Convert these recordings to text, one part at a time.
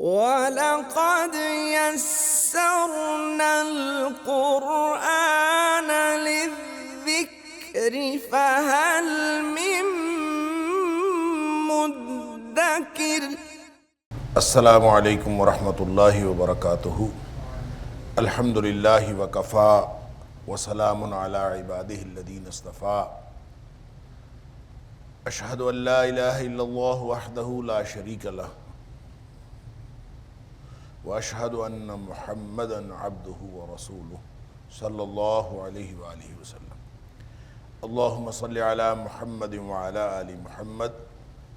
وَلَقَدْ يَسَّرْنَا الْقُرْآنَ لِلذِّكْرِ فَهَلْ مِن مُّدَّكِرٍ۔ السلام علیکم ورحمۃ اللہ وبرکاتہ۔ الحمد للہ وکفیٰ وسلام علی عبادہ الذین اصطفیٰ۔ اشہد ان لا الہ الا اللہ وحدہ لا شریک لہ واشہد ان محمدا عبدہ ورسولہ صلی اللہ علیہ وآلہ وسلم۔ اللہم صلی علی محمد وعلی آل محمد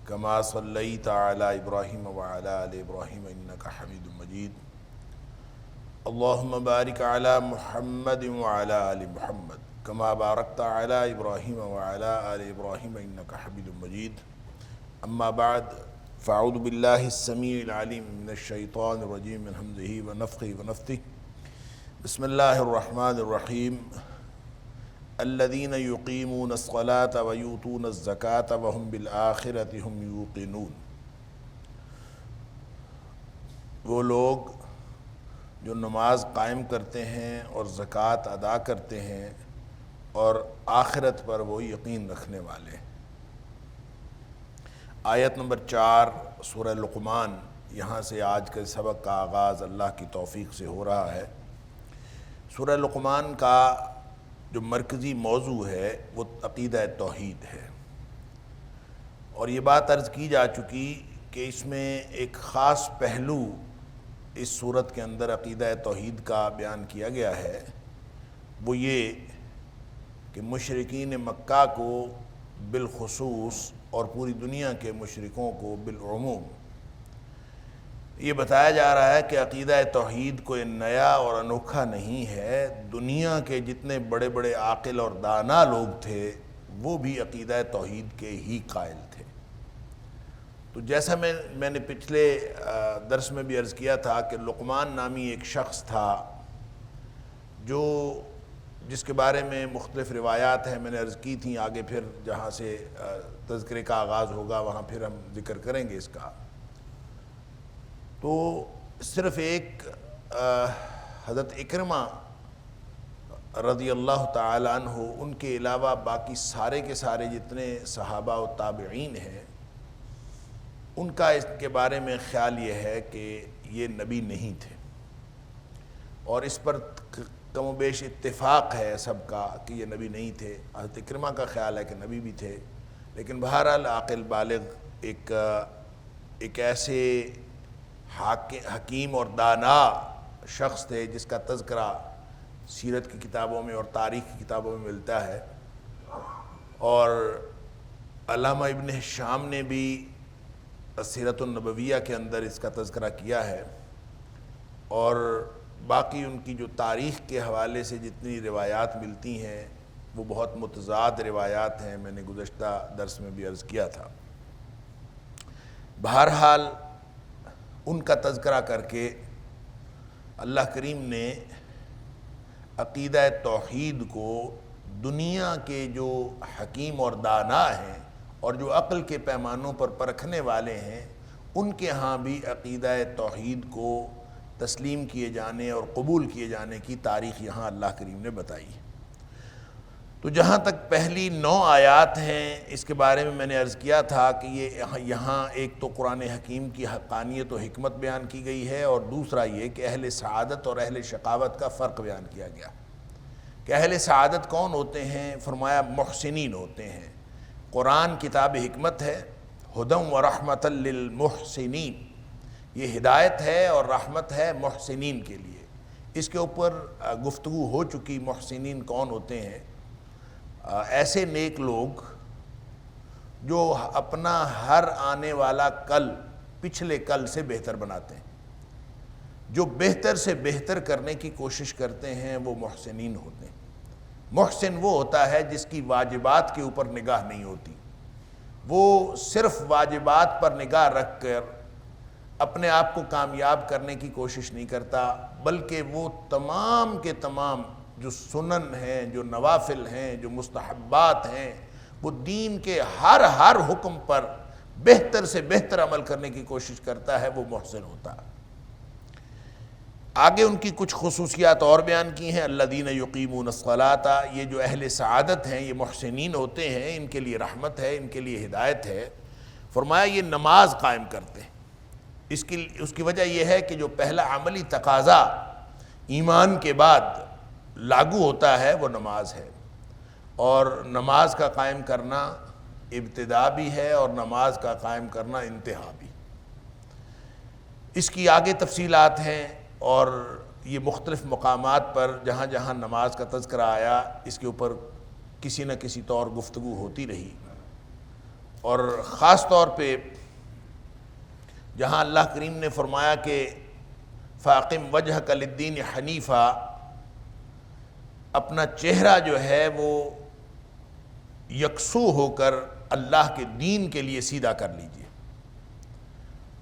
کما صلیت علی ابراہیم وعلی آل ابراہیم انک حمید مجید۔ اللہم بارک علی محمد وعلی آل محمد کما بارکت علی ابراہیم وعلی آل ابراہیم انک حمید مجید۔ اما بعد فاعوذ باللہ السمیع العلیم من الشیطان الرجیم من ہمزہ ونفخہ ونفثہ۔ بسم اللہ الرحمن الرحیم۔ الذین یقیمون الصلاة ویؤتون الزکاة وہم بالآخرۃ ہم یوقنون۔ وہ لوگ جو نماز قائم کرتے ہیں اور زکوٰۃ ادا کرتے ہیں اور آخرت پر وہ یقین رکھنے والے۔ آیت نمبر 4 سورہ لقمان، یہاں سے آج کے سبق کا آغاز اللہ کی توفیق سے ہو رہا ہے۔ سورہ لقمان کا جو مرکزی موضوع ہے وہ عقیدہ توحید ہے، اور یہ بات عرض کی جا چکی کہ اس میں ایک خاص پہلو اس صورت کے اندر عقیدہ توحید کا بیان کیا گیا ہے، وہ یہ کہ مشرکین مکہ کو بالخصوص اور پوری دنیا کے مشرکوں کو بالعموم یہ بتایا جا رہا ہے کہ عقیدہ توحید کوئی نیا اور انوکھا نہیں ہے۔ دنیا کے جتنے بڑے بڑے عاقل اور دانا لوگ تھے وہ بھی عقیدہ توحید کے ہی قائل تھے۔ تو جیسا میں نے پچھلے درس میں بھی عرض کیا تھا کہ لقمان نامی ایک شخص تھا جس کے بارے میں مختلف روایات ہیں، میں نے عرض کی تھیں، آگے پھر جہاں سے تذکرے کا آغاز ہوگا وہاں پھر ہم ذکر کریں گے اس کا۔ تو صرف ایک حضرت اکرمہ رضی اللہ تعالی عنہ، ان کے علاوہ باقی سارے کے سارے جتنے صحابہ و تابعین ہیں ان کا اس کے بارے میں خیال یہ ہے کہ یہ نبی نہیں تھے، اور اس پر کم و بیش اتفاق ہے سب کا کہ یہ نبی نہیں تھے۔ حضرت اکرمہ کا خیال ہے کہ نبی بھی تھے، لیکن بہرحال عاقل بالغ ایک ایسے حکیم اور دانا شخص تھے جس کا تذکرہ سیرت کی کتابوں میں اور تاریخ کی کتابوں میں ملتا ہے، اور علامہ ابن ہشام نے بھی سیرت النبویہ کے اندر اس کا تذکرہ کیا ہے، اور باقی ان کی جو تاریخ کے حوالے سے جتنی روایات ملتی ہیں وہ بہت متضاد روایات ہیں، میں نے گزشتہ درس میں بھی عرض کیا تھا۔ بہرحال ان کا تذکرہ کر کے اللہ کریم نے عقیدہ توحید کو دنیا کے جو حکیم اور دانا ہیں اور جو عقل کے پیمانوں پر پرکھنے والے ہیں ان کے ہاں بھی عقیدہ توحید کو تسلیم کیے جانے اور قبول کیے جانے کی تاریخ یہاں اللہ کریم نے بتائی۔ تو جہاں تک پہلی 9 آیات ہیں اس کے بارے میں نے عرض کیا تھا کہ یہاں ایک تو قرآن حکیم کی حقانیت و حکمت بیان کی گئی ہے، اور دوسرا یہ کہ اہل سعادت اور اہل شقاوت کا فرق بیان کیا گیا کہ اہل سعادت کون ہوتے ہیں۔ فرمایا محسنین ہوتے ہیں۔ قرآن کتاب حکمت ہے، ہدی و رحمۃ للمحسنین، یہ ہدایت ہے اور رحمت ہے محسنین کے لیے۔ اس کے اوپر گفتگو ہو چکی۔ محسنین کون ہوتے ہیں؟ ایسے نیک لوگ جو اپنا ہر آنے والا کل پچھلے کل سے بہتر بناتے ہیں، جو بہتر سے بہتر کرنے کی کوشش کرتے ہیں، وہ محسنین ہوتے ہیں۔ محسن وہ ہوتا ہے جس کی واجبات کے اوپر نگاہ نہیں ہوتی، وہ صرف واجبات پر نگاہ رکھ کر اپنے آپ کو کامیاب کرنے کی کوشش نہیں کرتا، بلکہ وہ تمام کے تمام جو سنن ہیں، جو نوافل ہیں، جو مستحبات ہیں، وہ دین کے ہر حکم پر بہتر سے بہتر عمل کرنے کی کوشش کرتا ہے، وہ محسن ہوتا ہے۔ آگے ان کی کچھ خصوصیات اور بیان کی ہیں. الذین یقیمون الصلاۃ، یہ جو اہل سعادت ہیں، یہ محسنین ہوتے ہیں، ان کے لیے رحمت ہے، ان کے لیے ہدایت ہے. فرمایا یہ نماز قائم کرتے ہیں. اس کی وجہ یہ ہے کہ جو پہلا عملی تقاضا ایمان کے بعد لاگو ہوتا ہے وہ نماز ہے، اور نماز کا قائم کرنا ابتدا بھی ہے اور نماز کا قائم کرنا انتہا بھی. اس کی آگے تفصیلات ہیں، اور یہ مختلف مقامات پر جہاں جہاں نماز کا تذکرہ آیا اس کے اوپر کسی نہ کسی طور گفتگو ہوتی رہی. اور خاص طور پہ جہاں اللہ کریم نے فرمایا کہ فاقم وجہک للدین حنیفا، اپنا چہرہ جو ہے وہ یکسو ہو کر اللہ کے دین کے لیے سیدھا کر لیجئے.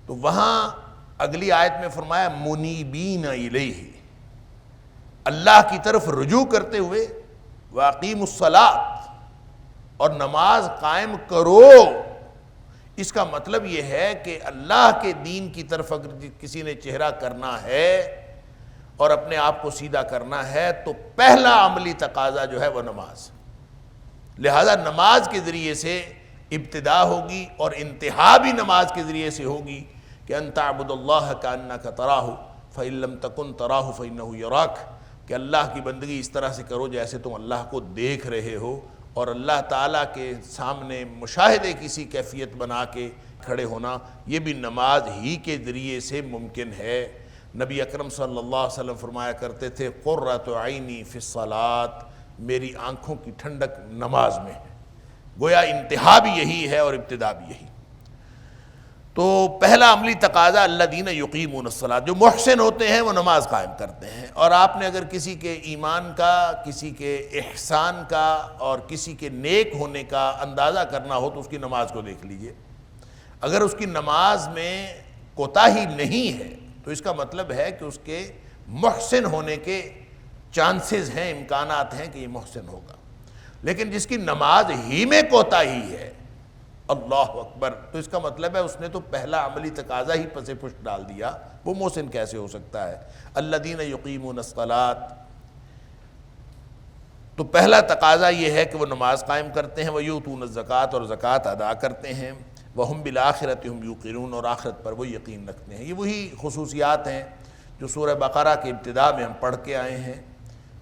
تو وہاں اگلی آیت میں فرمایا منیبین الیہ، اللہ کی طرف رجوع کرتے ہوئے، واقیموا الصلاۃ، اور نماز قائم کرو. اس کا مطلب یہ ہے کہ اللہ کے دین کی طرف اگر کسی نے چہرہ کرنا ہے اور اپنے آپ کو سیدھا کرنا ہے تو پہلا عملی تقاضا جو ہے وہ نماز. لہذا نماز کے ذریعے سے ابتدا ہوگی اور انتہا بھی نماز کے ذریعے سے ہوگی کہ ان تعبد اللہ کأنک تراہ فإن لم تکن تراہ فإنہ یراک، کہ اللہ کی بندگی اس طرح سے کرو جیسے تم اللہ کو دیکھ رہے ہو. اور اللہ تعالیٰ کے سامنے مشاہدے کسی کیفیت بنا کے کھڑے ہونا یہ بھی نماز ہی کے ذریعے سے ممکن ہے. نبی اکرم صلی اللہ علیہ وسلم فرمایا کرتے تھے قرۃ عینی فی الصلاۃ، میری آنکھوں کی ٹھنڈک نماز میں ہے. گویا انتہا بھی یہی ہے اور ابتدا بھی یہی. تو پہلا عملی تقاضا الذین یقیمون الصلاۃ، جو محسن ہوتے ہیں وہ نماز قائم کرتے ہیں. اور آپ نے اگر کسی کے ایمان کا، کسی کے احسان کا اور کسی کے نیک ہونے کا اندازہ کرنا ہو تو اس کی نماز کو دیکھ لیجئے. اگر اس کی نماز میں کوتاہی نہیں ہے تو اس کا مطلب ہے کہ اس کے محسن ہونے کے چانسز ہیں، امکانات ہیں کہ یہ محسن ہوگا. لیکن جس کی نماز ہی میں کوتاہی ہے، اللہ اکبر، تو اس کا مطلب ہے اس نے تو پہلا عملی تقاضا ہی پس پشت ڈال دیا. وہ محسن کیسے ہو سکتا ہے؟ الذین یقیمون الصلاۃ، تو پہلا تقاضا یہ ہے کہ وہ نماز قائم کرتے ہیں. ویؤتون الزکوٰۃ، اور زکوٰۃ ادا کرتے ہیں. وہم بالآخرۃ ہم یوقنون، اور آخرت پر وہ یقین رکھتے ہیں. یہ وہی خصوصیات ہیں جو سورہ بقرہ کے ابتدا میں ہم پڑھ کے آئے ہیں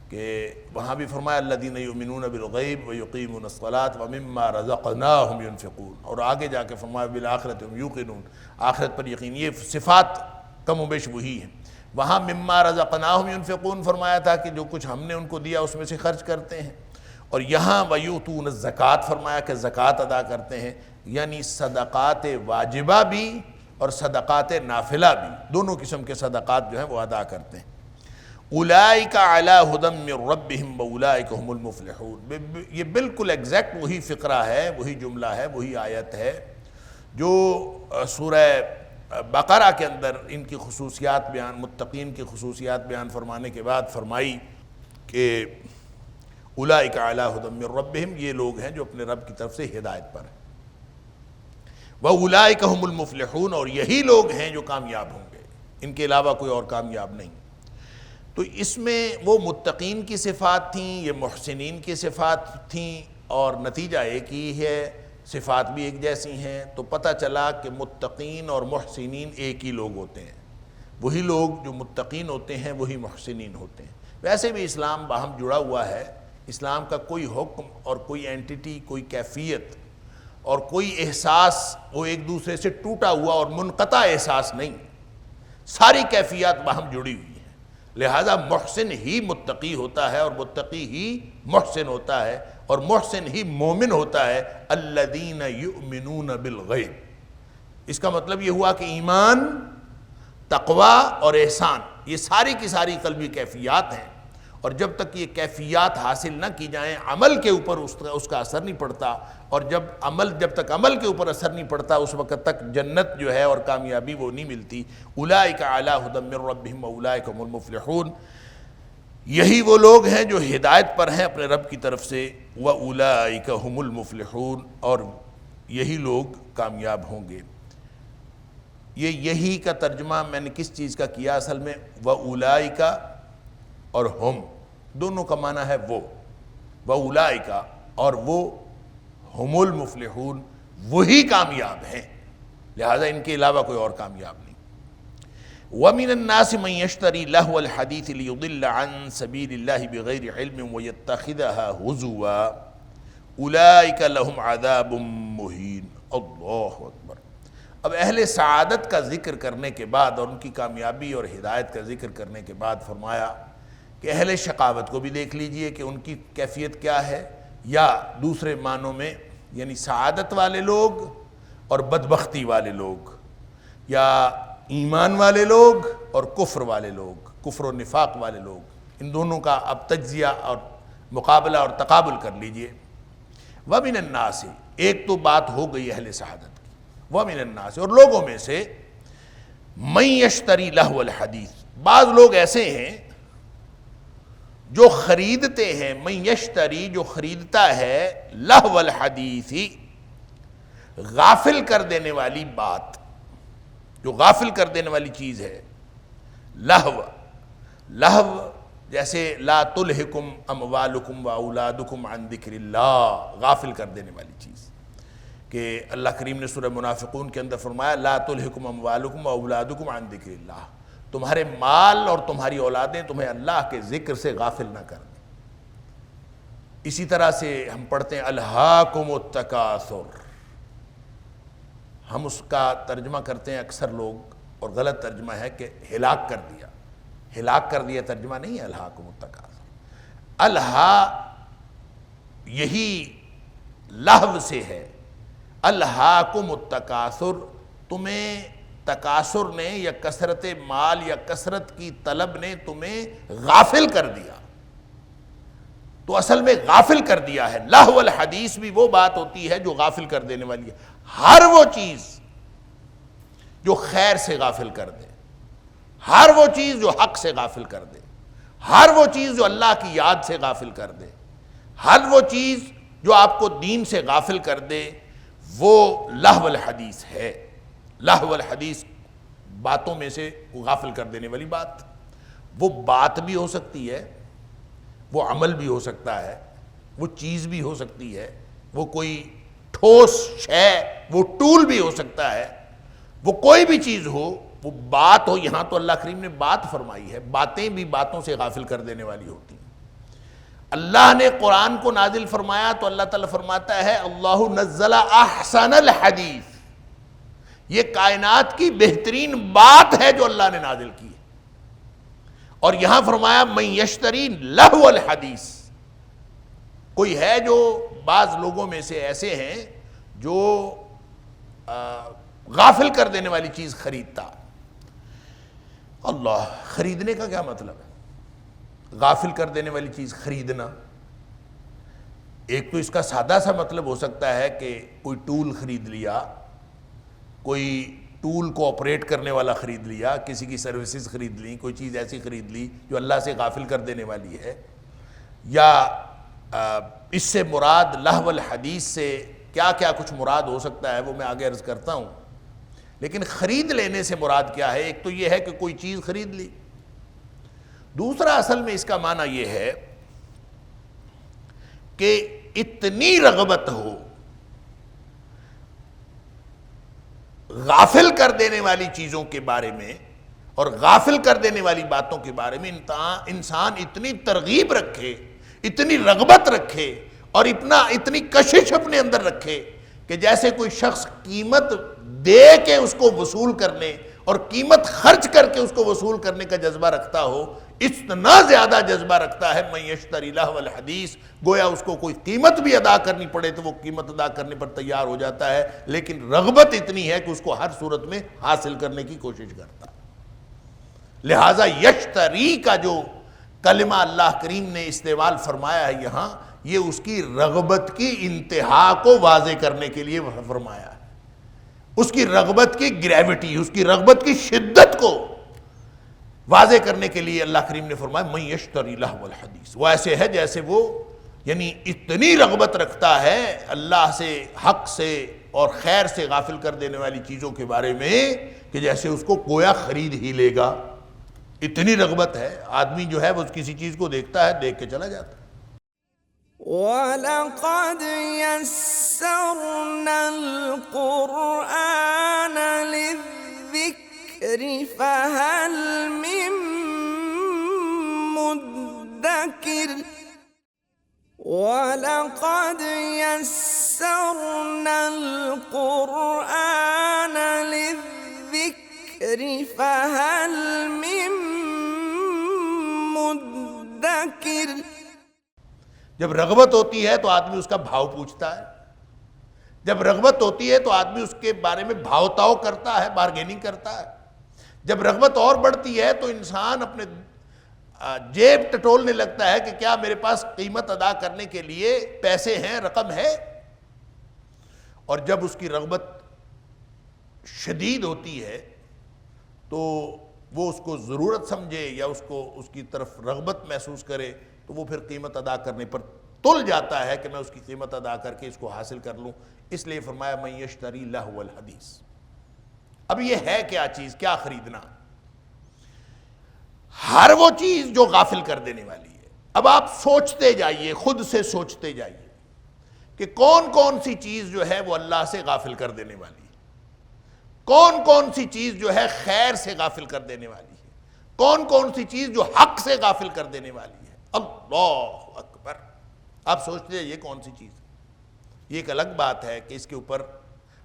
کہ وہاں بھی فرمایا الذین یؤمنون بالغیب ویقیمون الصلاۃ ومما رزقناہم ینفقون، اور آگے جا کے فرمایا بالآخرۃ ہم یوقنون، آخرت پر یقین. یہ صفات کم و بیش وہی ہیں. وہاں مما رزقناہم ینفقون فرمایا تھا کہ جو کچھ ہم نے ان کو دیا اس میں سے خرچ کرتے ہیں. اور یہاں ویؤتون الزکوٰۃ فرمایا کہ زکوٰۃ ادا کرتے ہیں، یعنی صدقات واجبہ بھی اور صدقات نافلہ بھی، دونوں قسم کے صدقات جو ہیں وہ ادا کرتے ہیں. اولئک علی ھدی من ربہم واولئک ھم المفلحون. یہ بالکل ایگزیکٹ وہی فقرہ ہے، وہی جملہ ہے، وہی آیت ہے جو سورہ بقرہ کے اندر ان کی خصوصیات بیان، متقین کی خصوصیات بیان فرمانے کے بعد فرمائی کہ اولئک علی ھدی من ربہم، یہ لوگ ہیں جو اپنے رب کی طرف سے ہدایت پر ہیں. واولئک ھم المفلحون، اور یہی لوگ ہیں جو کامیاب ہوں گے، ان کے علاوہ کوئی اور کامیاب نہیں. تو اس میں وہ متقین کی صفات تھیں، یہ محسنین کی صفات تھیں، اور نتیجہ ایک ہی ہے، صفات بھی ایک جیسی ہیں. تو پتہ چلا کہ متقین اور محسنین ایک ہی لوگ ہوتے ہیں. وہی لوگ جو متقین ہوتے ہیں وہی محسنین ہوتے ہیں. ویسے بھی اسلام باہم جڑا ہوا ہے. اسلام کا کوئی حکم اور کوئی اینٹیٹی، کوئی کیفیت اور کوئی احساس وہ ایک دوسرے سے ٹوٹا ہوا اور منقطع احساس نہیں، ساری کیفیات باہم جڑی ہوئی ہیں. لہذا محسن ہی متقی ہوتا ہے اور متقی ہی محسن ہوتا ہے اور محسن ہی مومن ہوتا ہے. الذین یؤمنون بالغیب، اس کا مطلب یہ ہوا کہ ایمان، تقوی اور احسان یہ ساری کی ساری قلبی کیفیات ہیں، اور جب تک یہ کیفیات حاصل نہ کی جائیں عمل کے اوپر اس کا اثر نہیں پڑتا. اور جب تک عمل کے اوپر اثر نہیں پڑتا اس وقت تک جنت جو ہے اور کامیابی وہ نہیں ملتی. اولئک علی ھدی من ربہم واولئک ھم المفلحون، یہی وہ لوگ ہیں جو ہدایت پر ہیں اپنے رب کی طرف سے. واولئک ھم المفلحون، اور یہی لوگ کامیاب ہوں گے. یہی کا ترجمہ میں نے کس چیز کا کیا اصل میں؟ وَأُولَئِكَ اور ہم دونوں کا معنی ہے وہ، وَأُولَئِكَ اور وہ، ہم المفلحون وہی کامیاب ہیں، لہذا ان کے علاوہ کوئی اور کامیاب نہیں۔ وَمِنَ النَّاسِ مَن يَشْتَرِي لَهْوَ الْحَدِيثِ لِيُضِلَّ عَن سَبِيلِ اللَّهِ بِغَيْرِ عِلْمٍ وَيَتَّخِذَهَا هُزُوًا أُولَئِكَ لَهُمْ عَذَابٌ مُّهِينٌ۔ اللہ اکبر۔ اب اہل سعادت کا ذکر کرنے کے بعد اور ان کی کامیابی اور ہدایت کا ذکر کرنے کے بعد فرمایا کہ اہل شقاوت کو بھی دیکھ لیجئے کہ ان کی کیفیت کیا ہے، یا دوسرے معنوں میں یعنی سعادت والے لوگ اور بدبختی والے لوگ، یا ایمان والے لوگ اور کفر والے لوگ، کفر و نفاق والے لوگ، ان دونوں کا اب تجزیہ اور مقابلہ اور تقابل کر لیجئے۔ وَمِنَ النَّاسِ ایک تو بات ہو گئی اہل سعادت کی، وَمِنَ النَّاسِ اور لوگوں میں سے، مَن يَشْتَرِي لَهْوَ الْحَدِيثِ بعض لوگ ایسے ہیں جو خریدتے ہیں، من یشتری جو خریدتا ہے، لہو الحدیث غافل کر دینے والی بات، جو غافل کر دینے والی چیز ہے، لہو لہو جیسے لا تلہکم اموالکم واولادکم عن ذکر اللہ، غافل کر دینے والی چیز، کہ اللہ کریم نے سورہ منافقون کے اندر فرمایا لا تلہکم اموالکم واولادکم عن ذکر اللہ، تمہارے مال اور تمہاری اولادیں تمہیں اللہ کے ذکر سے غافل نہ کر دیں۔ اسی طرح سے ہم پڑھتے ہیں الہاکم التکاثر، ہم اس کا ترجمہ کرتے ہیں اکثر لوگ اور غلط ترجمہ ہے کہ ہلاک کر دیا، ہلاک کر دیا ترجمہ نہیں ہے الہاکم التکاثر، الہا یہی لہو سے ہے، الہاکم التکاثر تمہیں تکاثر نے یا کثرت مال یا کثرت کی طلب نے تمہیں غافل کر دیا، تو اصل میں غافل کر دیا ہے۔ لہو الحدیث بھی وہ بات ہوتی ہے جو غافل کر دینے والی ہے، ہر وہ چیز جو خیر سے غافل کر دے، ہر وہ چیز جو حق سے غافل کر دے، ہر وہ چیز جو اللہ کی یاد سے غافل کر دے، ہر وہ چیز جو آپ کو دین سے غافل کر دے، وہ لہو الحدیث ہے۔ لہو الحدیث باتوں میں سے غافل کر دینے والی بات، وہ بات بھی ہو سکتی ہے، وہ عمل بھی ہو سکتا ہے، وہ چیز بھی ہو سکتی ہے، وہ کوئی ٹھوس شے، وہ ٹول بھی ہو سکتا ہے، وہ کوئی بھی چیز ہو، وہ بات ہو۔ یہاں تو اللہ کریم نے بات فرمائی ہے، باتیں بھی باتوں سے غافل کر دینے والی ہوتی ہیں۔ اللہ نے قرآن کو نازل فرمایا تو اللہ تعالیٰ فرماتا ہے اللہ نزل احسن الحدیث، یہ کائنات کی بہترین بات ہے جو اللہ نے نازل کی ہے۔ اور یہاں فرمایا من یشتری لہو الحدیث، کوئی ہے جو بعض لوگوں میں سے ایسے ہیں جو غافل کر دینے والی چیز خریدتا۔ اللہ، خریدنے کا کیا مطلب ہے؟ غافل کر دینے والی چیز خریدنا، ایک تو اس کا سادہ سا مطلب ہو سکتا ہے کہ کوئی ٹول خرید لیا، کوئی ٹول کو آپریٹ کرنے والا خرید لیا، کسی کی سروسز خرید لی، کوئی چیز ایسی خرید لی جو اللہ سے غافل کر دینے والی ہے، یا اس سے مراد لہو الحدیث سے کیا کیا کچھ مراد ہو سکتا ہے وہ میں آگے عرض کرتا ہوں، لیکن خرید لینے سے مراد کیا ہے؟ ایک تو یہ ہے کہ کوئی چیز خرید لی، دوسرا اصل میں اس کا معنی یہ ہے کہ اتنی رغبت ہو غافل کر دینے والی چیزوں کے بارے میں اور غافل کر دینے والی باتوں کے بارے میں انسان اتنی ترغیب رکھے، اتنی رغبت رکھے اور اتنی کشش اپنے اندر رکھے کہ جیسے کوئی شخص قیمت دے کے اس کو وصول کرنے اور قیمت خرچ کر کے اس کو وصول کرنے کا جذبہ رکھتا ہو، اتنا زیادہ جذبہ رکھتا ہے من یشتری لہو الحدیث، گویا اس کو کوئی قیمت بھی ادا کرنی پڑے تو وہ قیمت ادا کرنے پر تیار ہو جاتا ہے، لیکن رغبت اتنی ہے کہ اس کو ہر صورت میں حاصل کرنے کی کوشش کرتا ہے۔ لہٰذا یشتری کا جو کلمہ اللہ کریم نے استعمال فرمایا ہے یہاں، یہ اس کی رغبت کی انتہا کو واضح کرنے کے لیے فرمایا ہے، اس کی رغبت کی گریوٹی، اس کی رغبت کی شدت کو واضح کرنے کے لیے اللہ کریم نے فرمایا من یشتری لہو الحدیث، وہ ایسے ہے جیسے وہ یعنی اتنی رغبت رکھتا ہے اللہ سے، حق سے اور خیر سے غافل کر دینے والی چیزوں کے بارے میں کہ جیسے اس کو گویا خرید ہی لے گا، اتنی رغبت ہے۔ آدمی جو ہے وہ کسی چیز کو دیکھتا ہے، دیکھ کے چلا جاتا ہے۔ وَلَقَدْ يَسَّرْنَا الْقُرْآنَ لِلذِّكْرِ فَهَلْ مِن مُّدَّكِرٍ وَلَقَدْ يَسَّرْنَا الْقُرْآنَ لِلذِّكْرِ فَهَلْ مِن مُّدَّكِرٍ۔ جب رغبت ہوتی ہے تو آدمی اس کا بھاؤ پوچھتا ہے، جب رغبت ہوتی ہے تو آدمی اس کے بارے میں بھاؤ تاؤ کرتا ہے، بارگیننگ کرتا ہے۔ جب رغبت اور بڑھتی ہے تو انسان اپنے جیب ٹٹولنے لگتا ہے کہ کیا میرے پاس قیمت ادا کرنے کے لیے پیسے ہیں، رقم ہے۔ اور جب اس کی رغبت شدید ہوتی ہے تو وہ اس کو ضرورت سمجھے یا اس کو اس کی طرف رغبت محسوس کرے تو وہ پھر قیمت ادا کرنے پر تل جاتا ہے کہ میں اس کی قیمت ادا کر کے اس کو حاصل کر لوں۔ اس لیے فرمایا من یشتری لہو الحدیث۔ اب یہ ہے کیا چیز، کیا خریدنا؟ ہر وہ چیز جو غافل کر دینے والی ہے۔ اب آپ سوچتے جائیے، خود سے سوچتے جائیے کہ کون کون سی چیز جو ہے وہ اللہ سے غافل کر دینے والی ہے، کون کون سی چیز جو ہے خیر سے غافل کر دینے والی ہے، کون کون سی چیز جو حق سے غافل کر دینے والی ہے۔ اللہ اکبر! آپ سوچتے ہیں یہ کون سی چیز ہے؟ یہ ایک الگ بات ہے کہ اس کے اوپر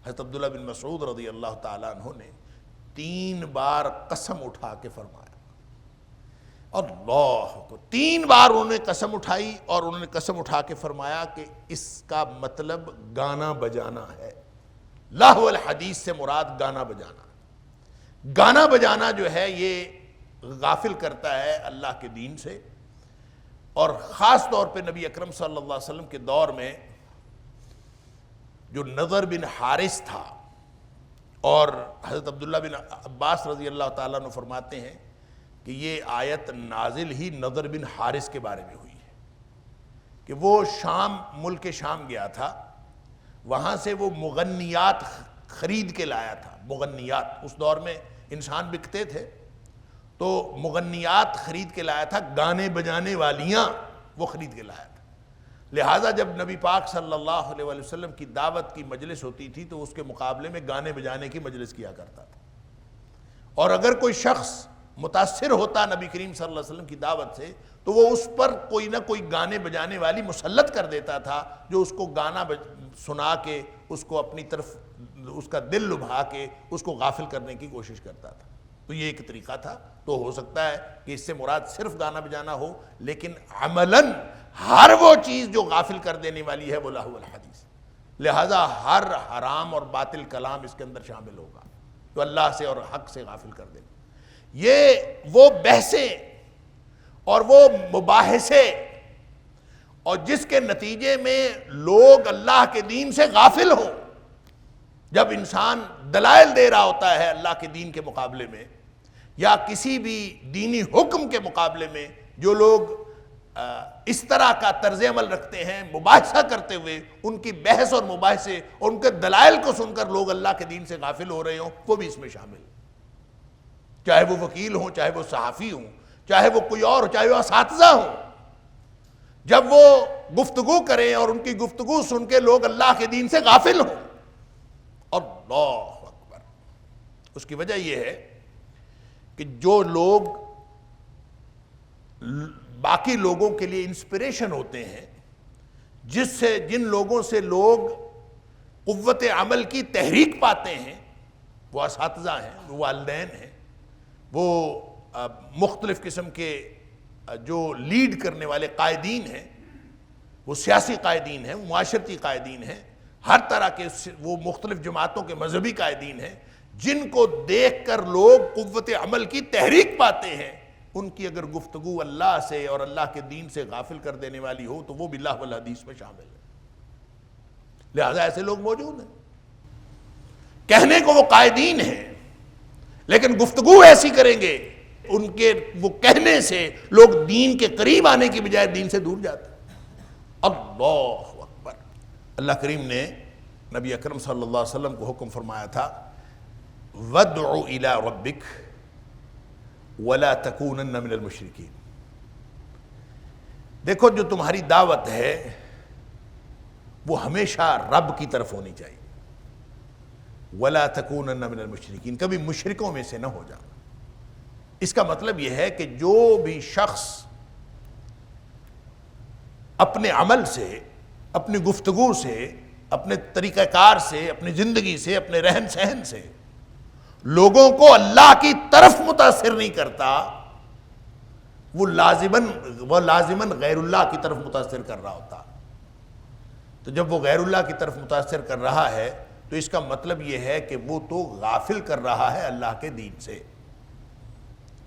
حضرت عبداللہ بن مسعود رضی اللہ تعالیٰ عنہ نے 3 بار قسم اٹھا کے فرمایا۔ اللہ کو 3 بار انہوں نے قسم اٹھائی اور انہوں نے قسم اٹھا کے فرمایا کہ اس کا مطلب گانا بجانا ہے۔ لہو الحدیث سے مراد گانا بجانا۔ گانا بجانا جو ہے یہ غافل کرتا ہے اللہ کے دین سے، اور خاص طور پہ نبی اکرم صلی اللہ علیہ وسلم کے دور میں جو نضر بن حارث تھا، اور حضرت عبداللہ بن عباس رضی اللہ تعالیٰ عنہ فرماتے ہیں کہ یہ آیت نازل ہی نضر بن حارث کے بارے میں ہوئی ہے کہ وہ شام، ملک شام گیا تھا، وہاں سے وہ مغنیات خرید کے لایا تھا۔ مغنیات اس دور میں انسان بکتے تھے تو مغنیات خرید کے لایا تھا، گانے بجانے والیاں وہ خرید کے لایا تھا۔ لہٰذا جب نبی پاک صلی اللہ علیہ وسلم کی دعوت کی مجلس ہوتی تھی تو اس کے مقابلے میں گانے بجانے کی مجلس کیا کرتا تھا، اور اگر کوئی شخص متاثر ہوتا نبی کریم صلی اللہ علیہ وسلم کی دعوت سے تو وہ اس پر کوئی نہ کوئی گانے بجانے والی مسلط کر دیتا تھا، جو اس کو گانا سنا کے اس کو اپنی طرف اس کا دل لبھا کے اس کو غافل کرنے کی کوشش کرتا تھا۔ تو یہ ایک طریقہ تھا۔ تو ہو سکتا ہے کہ اس سے مراد صرف گانا بجانا ہو، لیکن عملاً ہر وہ چیز جو غافل کر دینے والی ہے وہ لہو الحدیث، لہذا ہر حرام اور باطل کلام اس کے اندر شامل ہوگا جو اللہ سے اور حق سے غافل کر دے۔ یہ وہ بحثیں اور وہ مباحثے اور جس کے نتیجے میں لوگ اللہ کے دین سے غافل ہوں، جب انسان دلائل دے رہا ہوتا ہے اللہ کے دین کے مقابلے میں یا کسی بھی دینی حکم کے مقابلے میں، جو لوگ اس طرح کا طرز عمل رکھتے ہیں، مباحثہ کرتے ہوئے ان کی بحث اور مباحثے اور ان کے دلائل کو سن کر لوگ اللہ کے دین سے غافل ہو رہے ہوں، وہ بھی اس میں شامل ہیں، چاہے وہ وکیل ہوں، چاہے وہ صحافی ہوں، چاہے وہ کوئی اور، چاہے وہ اساتذہ ہوں۔ جب وہ گفتگو کریں اور ان کی گفتگو سن کے لوگ اللہ کے دین سے غافل ہوں، اللہ اکبر، اس کی وجہ یہ ہے کہ جو لوگ باقی لوگوں کے لیے انسپریشن ہوتے ہیں، جن لوگوں سے لوگ قوت عمل کی تحریک پاتے ہیں، وہ اساتذہ ہیں، وہ والدین ہیں، وہ مختلف قسم کے جو لیڈ کرنے والے قائدین ہیں، وہ سیاسی قائدین ہیں، وہ معاشرتی قائدین ہیں، ہر طرح کے وہ مختلف جماعتوں کے مذہبی قائدین ہیں، جن کو دیکھ کر لوگ قوت عمل کی تحریک پاتے ہیں، ان کی اگر گفتگو اللہ سے اور اللہ کے دین سے غافل کر دینے والی ہو تو وہ بھی لہو الحدیث میں شامل ہے۔ لہذا ایسے لوگ موجود ہیں، کہنے کو وہ قائدین ہیں لیکن گفتگو ایسی کریں گے، ان کے وہ کہنے سے لوگ دین کے قریب آنے کی بجائے دین سے دور جاتے ہیں۔ اللہ اللہ کریم نے نبی اکرم صلی اللہ علیہ وسلم کو حکم فرمایا تھا وَادْعُ إِلَىٰ رَبِّكَ وَلَا تَكُونَنَّ مِنَ الْمُشْرِكِينَ، دیکھو جو تمہاری دعوت ہے وہ ہمیشہ رب کی طرف ہونی چاہیے. وَلَا تَكُونَنَّ مِنَ الْمُشْرِكِينَ، کبھی مشرکوں میں سے نہ ہو جانا. اس کا مطلب یہ ہے کہ جو بھی شخص اپنے عمل سے، اپنی گفتگو سے، اپنے طریقہ کار سے، اپنی زندگی سے، اپنے رہن سہن سے لوگوں کو اللہ کی طرف متاثر نہیں کرتا، وہ لازماً غیر اللہ کی طرف متاثر کر رہا ہوتا. تو جب وہ غیر اللہ کی طرف متاثر کر رہا ہے تو اس کا مطلب یہ ہے کہ وہ تو غافل کر رہا ہے اللہ کے دین سے.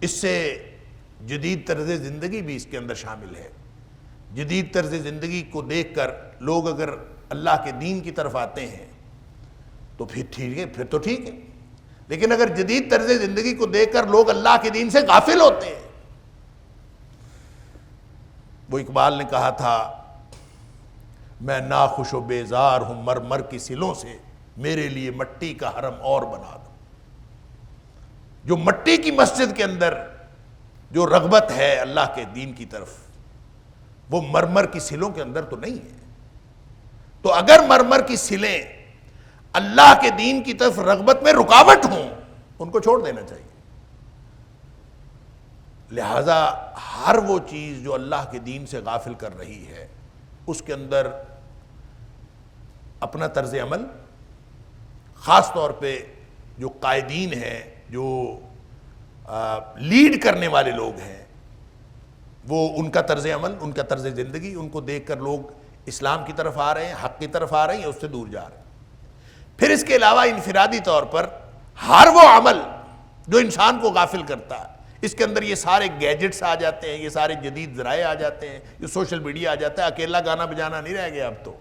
اس سے جدید طرز زندگی بھی اس کے اندر شامل ہے. جدید طرز زندگی کو دیکھ کر لوگ اگر اللہ کے دین کی طرف آتے ہیں تو پھر ٹھیک ہے، پھر تو ٹھیک ہے. لیکن اگر جدید طرز زندگی کو دیکھ کر لوگ اللہ کے دین سے غافل ہوتے ہیں، وہ اقبال نے کہا تھا میں ناخوش و بیزار ہوں مرمر کی سلوں سے، میرے لیے مٹی کا حرم اور بنا دو. جو مٹی کی مسجد کے اندر جو رغبت ہے اللہ کے دین کی طرف، وہ مرمر کی سلوں کے اندر تو نہیں ہے. تو اگر مرمر کی سلیں اللہ کے دین کی طرف رغبت میں رکاوٹ ہوں، ان کو چھوڑ دینا چاہیے. لہذا ہر وہ چیز جو اللہ کے دین سے غافل کر رہی ہے اس کے اندر اپنا طرز عمل، خاص طور پہ جو قائدین ہیں، جو لیڈ کرنے والے لوگ ہیں، وہ ان کا طرز عمل، ان کا طرز زندگی، ان کو دیکھ کر لوگ اسلام کی طرف آ رہے ہیں، حق کی طرف آ رہے ہیں یا اس سے دور جا رہے ہیں. پھر اس کے علاوہ انفرادی طور پر ہر وہ عمل جو انسان کو غافل کرتا ہے، اس کے اندر یہ سارے گیجٹس آ جاتے ہیں، یہ سارے جدید ذرائع آ جاتے ہیں، یہ سوشل میڈیا آ جاتا ہے. اکیلا گانا بجانا نہیں رہ گیا اب تو.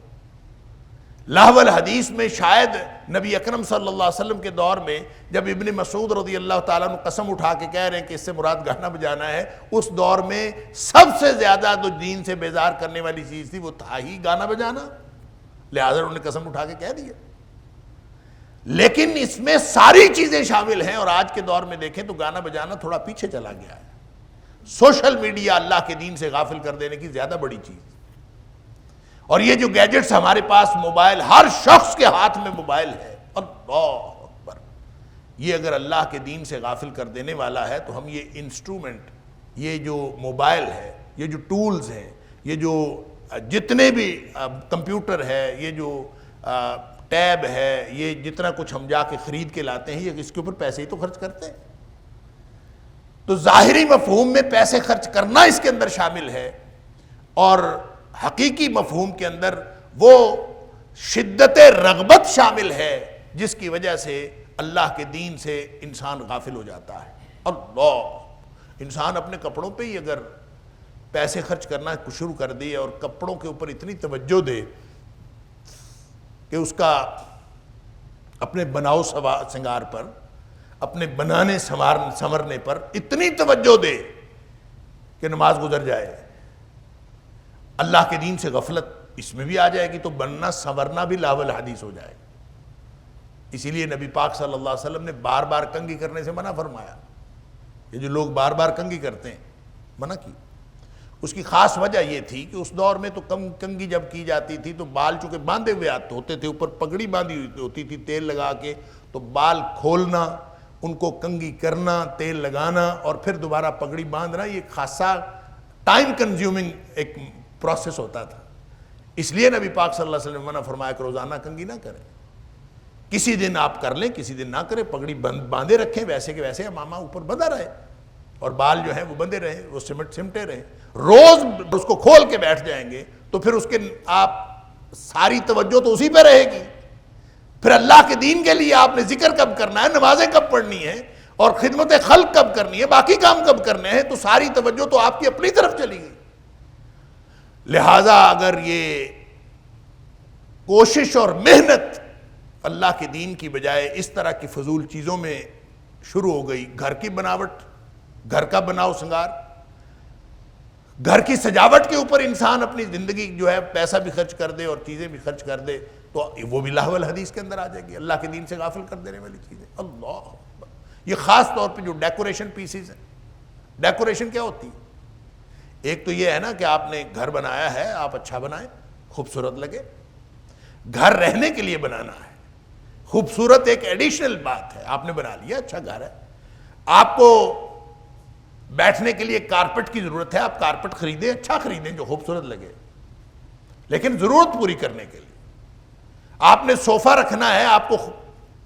لہو الحدیث میں شاید نبی اکرم صلی اللہ علیہ وسلم کے دور میں جب ابن مسعود رضی اللہ تعالیٰ عنہ قسم اٹھا کے کہہ رہے ہیں کہ اس سے مراد گانا بجانا ہے، اس دور میں سب سے زیادہ جو دین سے بیزار کرنے والی چیز تھی وہ تھا ہی گانا بجانا. لہذا انہوں نے قسم اٹھا کے کہہ دیا. لیکن اس میں ساری چیزیں شامل ہیں، اور آج کے دور میں دیکھیں تو گانا بجانا تھوڑا پیچھے چلا گیا ہے. سوشل میڈیا اللہ کے دین سے غافل کر دینے کی زیادہ بڑی چیز. اور یہ جو گیجٹس ہمارے پاس، موبائل، ہر شخص کے ہاتھ میں موبائل ہے، اللہ اکبر، یہ اگر اللہ کے دین سے غافل کر دینے والا ہے تو ہم یہ انسٹرومنٹ، یہ جو موبائل ہے، یہ جو ٹولز ہیں، یہ جو جتنے بھی کمپیوٹر ہے، یہ جو ٹیب ہے، یہ جتنا کچھ ہم جا کے خرید کے لاتے ہیں، یہ اس کے اوپر پیسے ہی تو خرچ کرتے ہیں. تو ظاہری مفہوم میں پیسے خرچ کرنا اس کے اندر شامل ہے، اور حقیقی مفہوم کے اندر وہ شدت رغبت شامل ہے جس کی وجہ سے اللہ کے دین سے انسان غافل ہو جاتا ہے. اللہ، انسان اپنے کپڑوں پہ ہی اگر پیسے خرچ کرنا شروع کر دے اور کپڑوں کے اوپر اتنی توجہ دے کہ اس کا اپنے بناؤ سنگار پر، اپنے بنانے سنورنے پر اتنی توجہ دے کہ نماز گزر جائے، اللہ کے دین سے غفلت اس میں بھی آ جائے گی، تو بننا سنورنا بھی لاو الحدیث ہو جائے. اسی لیے نبی پاک صلی اللہ علیہ وسلم نے بار بار کنگھی کرنے سے منع فرمایا. یہ جو لوگ بار بار کنگھی کرتے ہیں، منع کی. اس کی خاص وجہ یہ تھی کہ اس دور میں تو کنگھی جب کی جاتی تھی تو بال چونکہ باندھے ہوئے ہوتے تھے، اوپر پگڑی باندھی ہوتی تھی تیل لگا کے، تو بال کھولنا، ان کو کنگھی کرنا، تیل لگانا اور پھر دوبارہ پگڑی باندھنا، یہ خاصا ٹائم کنزیومنگ ایک پروسیس ہوتا تھا. اس لیے نبی پاک صلی اللہ علیہ وسلم نے منع فرمایا کہ روزانہ کنگھی نہ کریں. کسی دن آپ کر لیں، کسی دن نہ کریں، پگڑی باندھے رکھیں ویسے کہ ویسے امامہ اوپر بندھا رہے اور بال جو ہیں وہ بندھے رہیں، وہ سمٹے رہیں. روز اس کو کھول کے بیٹھ جائیں گے تو پھر اس کے آپ ساری توجہ تو اسی پہ رہے گی. پھر اللہ کے دین کے لیے آپ نے ذکر کب کرنا ہے، نمازیں کب پڑھنی ہے اور خدمت خلق کب کرنی ہے، باقی کام کب کرنے ہیں، تو ساری توجہ تو آپ کی اپنی طرف چلی گئی. لہذا اگر یہ کوشش اور محنت اللہ کے دین کی بجائے اس طرح کی فضول چیزوں میں شروع ہو گئی، گھر کی بناوٹ، گھر کا بناؤ سنگار، گھر کی سجاوٹ کے اوپر انسان اپنی زندگی جو ہے پیسہ بھی خرچ کر دے اور چیزیں بھی خرچ کر دے تو وہ بھی لہو الحدیث کے اندر آ جائے گی، اللہ کے دین سے غافل کر دینے والی چیزیں۔ اللہ اکبر۔ یہ خاص طور پہ جو ڈیکوریشن پیسز ہیں۔ ڈیکوریشن کیا ہوتی ہے؟ ایک تو یہ ہے نا کہ آپ نے گھر بنایا ہے، آپ اچھا بنائیں، خوبصورت لگے۔ گھر رہنے کے لیے بنانا ہے، خوبصورت ایک ایڈیشنل بات ہے، آپ نے بنا لیا، اچھا گھر ہے۔ آپ کو بیٹھنے کے لیے کارپٹ کی ضرورت ہے، آپ کارپٹ خریدیں، اچھا خریدیں جو خوبصورت لگے، لیکن ضرورت پوری کرنے کے لیے۔ آپ نے صوفہ رکھنا ہے، آپ کو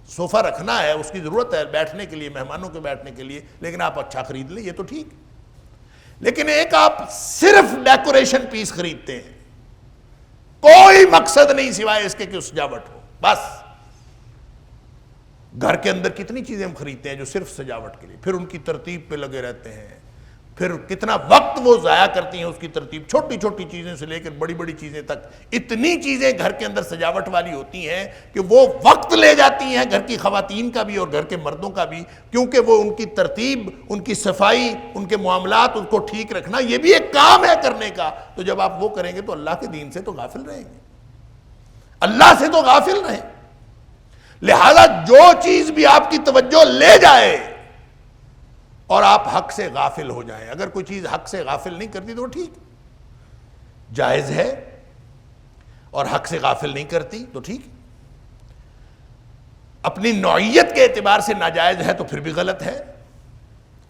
صوفہ رکھنا ہے، اس کی ضرورت ہے بیٹھنے کے لیے، مہمانوں کے بیٹھنے کے لیے، لیکن آپ اچھا خرید لیں، یہ تو ٹھیک۔ لیکن ایک آپ صرف ڈیکوریشن پیس خریدتے ہیں، کوئی مقصد نہیں سوائے اس کے کہ سجاوٹ ہو، بس۔ گھر کے اندر کتنی چیزیں ہم خریدتے ہیں جو صرف سجاوٹ کے لیے، پھر ان کی ترتیب پہ لگے رہتے ہیں، پھر کتنا وقت وہ ضائع کرتی ہیں اس کی ترتیب، چھوٹی چھوٹی چیزیں سے لے کر بڑی بڑی چیزیں تک، اتنی چیزیں گھر کے اندر سجاوٹ والی ہوتی ہیں کہ وہ وقت لے جاتی ہیں گھر کی خواتین کا بھی اور گھر کے مردوں کا بھی، کیونکہ وہ ان کی ترتیب، ان کی صفائی، ان کے معاملات، ان کو ٹھیک رکھنا یہ بھی ایک کام ہے کرنے کا۔ تو جب آپ وہ کریں گے تو اللہ کے دین سے تو غافل رہیں گے، اللہ سے تو غافل رہیں۔ لہذا جو چیز بھی آپ کی توجہ لے جائے اور آپ حق سے غافل ہو جائیں، اگر کوئی چیز حق سے غافل نہیں کرتی تو ٹھیک، جائز ہے، اور حق سے غافل نہیں کرتی تو ٹھیک۔ اپنی نوعیت کے اعتبار سے ناجائز ہے تو پھر بھی غلط ہے۔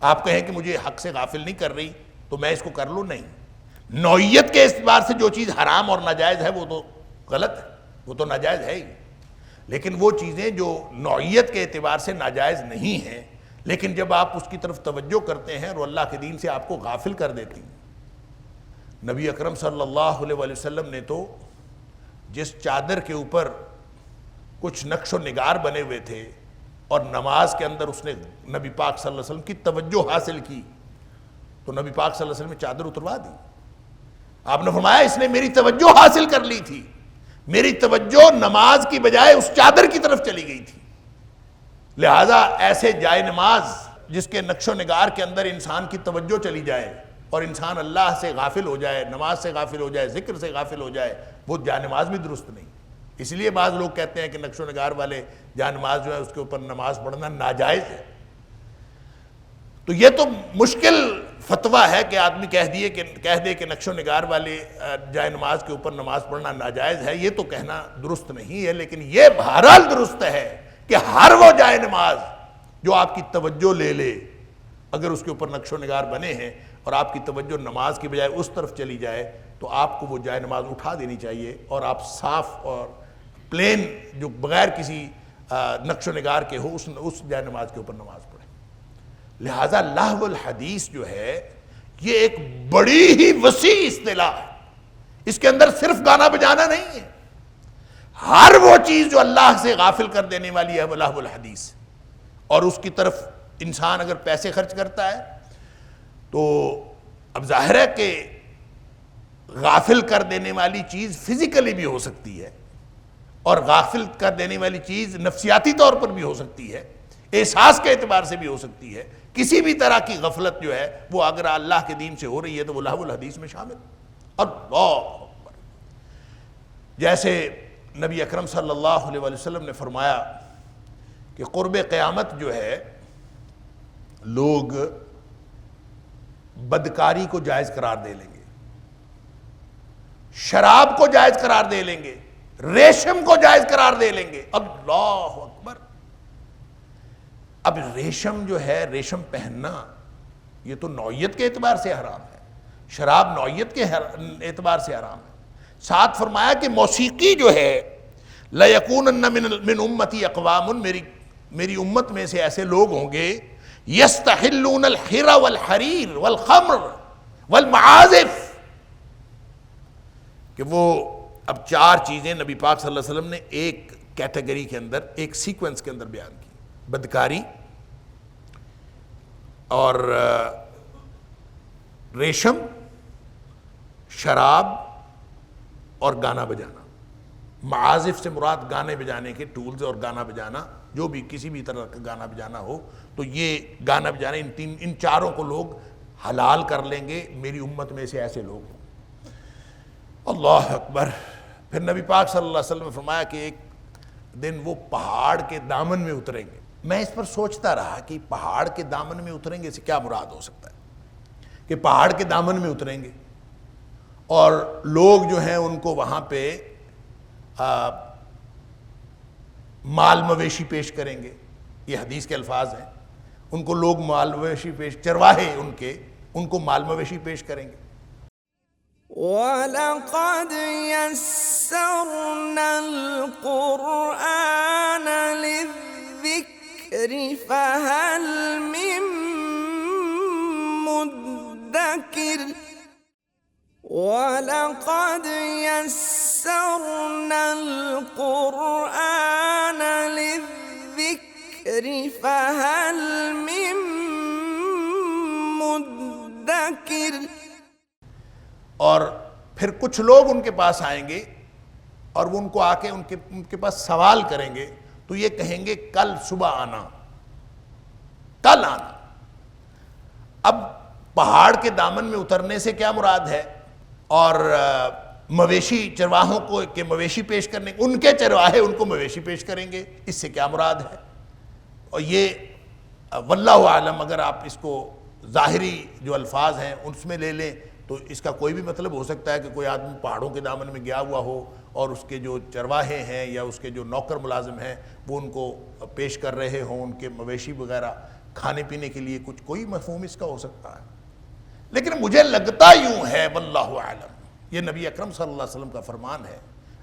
آپ کہیں کہ مجھے حق سے غافل نہیں کر رہی تو میں اس کو کر لوں، نہیں۔ نوعیت کے اعتبار سے جو چیز حرام اور ناجائز ہے وہ تو غلط ہے، وہ تو ناجائز ہے ہی۔ لیکن وہ چیزیں جو نوعیت کے اعتبار سے ناجائز نہیں ہیں، لیکن جب آپ اس کی طرف توجہ کرتے ہیں اور اللہ کے دین سے آپ کو غافل کر دیتی ہیں۔ نبی اکرم صلی اللہ علیہ وآلہ وسلم نے تو جس چادر کے اوپر کچھ نقش و نگار بنے ہوئے تھے اور نماز کے اندر اس نے نبی پاک صلی اللہ علیہ وسلم کی توجہ حاصل کی تو نبی پاک صلی اللہ علیہ وسلم نے چادر اتروا دی۔ آپ نے فرمایا اس نے میری توجہ حاصل کر لی تھی، میری توجہ نماز کی بجائے اس چادر کی طرف چلی گئی تھی۔ لہذا ایسے جائے نماز جس کے نقش و نگار کے اندر انسان کی توجہ چلی جائے اور انسان اللہ سے غافل ہو جائے، نماز سے غافل ہو جائے، ذکر سے غافل ہو جائے، وہ جائے نماز بھی درست نہیں۔ اس لیے بعض لوگ کہتے ہیں کہ نقش و نگار والے جائے نماز جو ہے اس کے اوپر نماز پڑھنا ناجائز ہے۔ تو یہ تو مشکل فتویٰ ہے کہ آدمی کہہ دے کہ نقش و نگار والے جائے نماز کے اوپر نماز پڑھنا ناجائز ہے، یہ تو کہنا درست نہیں ہے۔ لیکن یہ بہرحال درست ہے کہ ہر وہ جائے نماز جو آپ کی توجہ لے لے، اگر اس کے اوپر نقش و نگار بنے ہیں اور آپ کی توجہ نماز کی بجائے اس طرف چلی جائے تو آپ کو وہ جائے نماز اٹھا دینی چاہیے اور آپ صاف اور پلین جو بغیر کسی نقش و نگار کے ہو اس جائے نماز کے اوپر نماز پڑھیں۔ لہٰذا لہو الحدیث جو ہے یہ ایک بڑی ہی وسیع اصطلاح ہے، اس کے اندر صرف گانا بجانا نہیں ہے، ہر وہ چیز جو اللہ سے غافل کر دینے والی ہے وہ لہو الحدیث۔ اور اس کی طرف انسان اگر پیسے خرچ کرتا ہے تو اب ظاہر ہے کہ غافل کر دینے والی چیز فزیکلی بھی ہو سکتی ہے اور غافل کر دینے والی چیز نفسیاتی طور پر بھی ہو سکتی ہے، احساس کے اعتبار سے بھی ہو سکتی ہے۔ کسی بھی طرح کی غفلت جو ہے وہ اگر اللہ کے دین سے ہو رہی ہے تو وہ لہو الحدیث میں شامل۔ اللہ اکبر۔ جیسے نبی اکرم صلی اللہ علیہ وسلم نے فرمایا کہ قرب قیامت جو ہے لوگ بدکاری کو جائز قرار دے لیں گے، شراب کو جائز قرار دے لیں گے، ریشم کو جائز قرار دے لیں گے۔ اللہ اکبر۔ اب ریشم جو ہے، ریشم پہننا یہ تو نوعیت کے اعتبار سے حرام ہے، شراب نوعیت کے اعتبار سے حرام ہے۔ ساتھ فرمایا کہ موسیقی جو ہے لَيَكُونَنَّ مِنْ أُمَّتِي أَقْوَامٌ، میری امت میں سے ایسے لوگ ہوں گے يَسْتَحِلُّونَ الْحِرَ وَالْحَرِيرَ وَالْخَمْرَ وَالْمَعَازِفِ، کہ وہ اب چار چیزیں نبی پاک صلی اللہ علیہ وسلم نے ایک کیٹیگری کے اندر، ایک سیکوینس کے اندر بیان کی: بدکاری اور ریشم، شراب اور گانا بجانا۔ معازف سے مراد گانے بجانے کے ٹولز اور گانا بجانا، جو بھی کسی بھی طرح کا گانا بجانا ہو تو یہ گانا بجانا، ان چاروں کو لوگ حلال کر لیں گے، میری امت میں سے ایسے لوگ ہوں۔ اللہ اکبر۔ پھر نبی پاک صلی اللہ علیہ وسلم نے فرمایا کہ ایک دن وہ پہاڑ کے دامن میں اتریں گے۔ میں اس پر سوچتا رہا کہ پہاڑ کے دامن میں اتریں گے اس سے کیا مراد ہو سکتا ہے کہ پہاڑ کے دامن میں اتریں گے اور لوگ جو ہیں ان کو وہاں پہ مال مویشی پیش کریں گے۔ یہ حدیث کے الفاظ ہیں، ان کو لوگ مال مویشی پیش، چرواہے ان کو مال مویشی پیش کریں گے۔ وَلَقَدْ يَسَّرْنَا الْقُرْآنَ لِلذِّكْرِ فَهَلْ مِن مُّدَّكِرٍ وَلَقَدْ يَسَّرْنَا الْقُرْآنَ لِلذِّكْرِ فَهَلْ مِن مُّدَّكِرٍ۔ اور پھر کچھ لوگ ان کے پاس آئیں گے اور وہ ان کو آ کے ان کے پاس سوال کریں گے، تو یہ کہیں گے کل صبح آنا، کل آنا۔ اب پہاڑ کے دامن میں اترنے سے کیا مراد ہے؟ اور مویشی چرواہوں کو کہ مویشی پیش کرنے، ان کے چرواہے ان کو مویشی پیش کریں گے، اس سے کیا مراد ہے؟ اور یہ واللہ اعلم، اگر آپ اس کو ظاہری جو الفاظ ہیں اس میں لے لیں تو اس کا کوئی بھی مطلب ہو سکتا ہے کہ کوئی آدمی پہاڑوں کے دامن میں گیا ہوا ہو اور اس کے جو چرواہے ہیں یا اس کے جو نوکر ملازم ہیں وہ ان کو پیش کر رہے ہوں، ان کے مویشی وغیرہ کھانے پینے کے لیے، کوئی مفہوم اس کا ہو سکتا ہے۔ لیکن مجھے لگتا یوں ہے واللہ اعلم، یہ نبی اکرم صلی اللہ علیہ وسلم کا فرمان ہے،